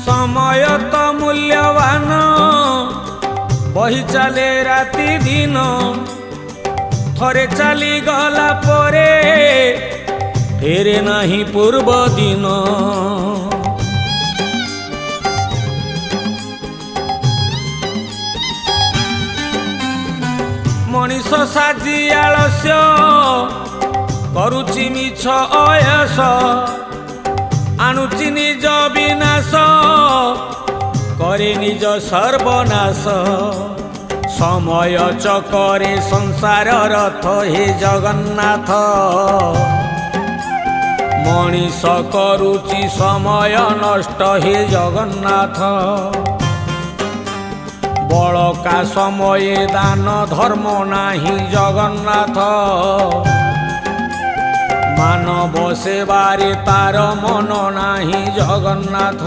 समय तो मूल्यवान बही चले राति दिन थरे चली गला परे फेरे नहीं पूर्व दिन मनीष साजी आलस्य करुची मिछ अयस आणुची निज विनाश करे निज सर्वनाश समय चकरे संसार रथ हे जगन्नाथ मनीष करुची समय नष्ट हे जगन्नाथ बड़का समय दान धर्म नाही जगन्नाथ मानव सेवारे तार मन नाही जगन्नाथ।